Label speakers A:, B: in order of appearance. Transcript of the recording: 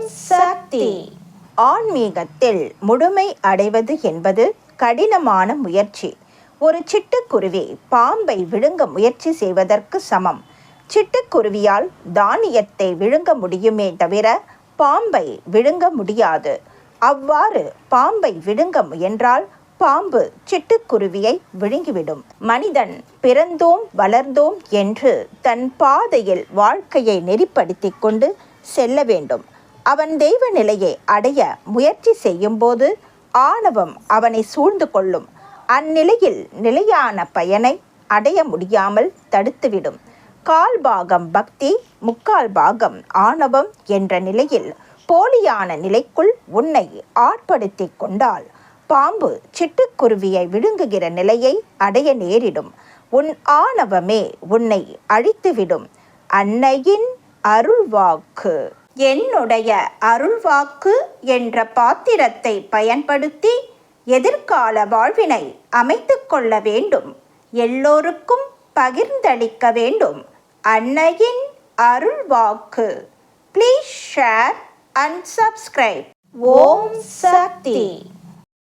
A: ஓம் சக்தி. ஆன்மீகத்தில் முழுமை அடைவது என்பது கடினமான முயற்சி. ஒரு சிட்டுக்குருவி பாம்பை விழுங்க முயற்சி செய்வதற்கு சமம். சிட்டுக்குருவியால் தானியத்தை விழுங்க முடியுமே தவிர பாம்பை விழுங்க முடியாது. அவ்வாறு பாம்பை விழுங்க முயன்றால் பாம்பு சிட்டுக்குருவியை விழுங்கிவிடும். மனிதன் பிறந்தோம் வளர்ந்தோம் என்று தன் பாதையில் வாழ்க்கையை நெறிப்படுத்தி கொண்டு செல்ல வேண்டும். அவன் தெய்வ நிலையை அடைய முயற்சி செய்யும்போது ஆணவம் அவனை சூழ்ந்து கொள்ளும். அந்நிலையில் நிலையான பயனை அடைய முடியாமல் தடுத்துவிடும். கால் பாகம் பக்தி, முக்கால் பாகம் ஆணவம் என்ற நிலையில் போலியான நிலைக்குள் உன்னை ஆட்படுத்தி கொண்டால் பாம்பு சிட்டுக்குருவியை விழுங்குகிற நிலையை அடைய நேரிடும். உன் ஆணவமே உன்னை அழித்துவிடும். அன்னையின் அருள்வாக்கு. என்னுடைய அருள்வாக்கு என்ற பாத்திரத்தை பயன்படுத்தி எதிர்கால வாழ்வினை அமைத்து கொள்ள வேண்டும். எல்லோருக்கும் பகிர்ந்தளிக்க வேண்டும். அன்னையின் அருள்வாக்கு. Please share and subscribe. Om Sakthi.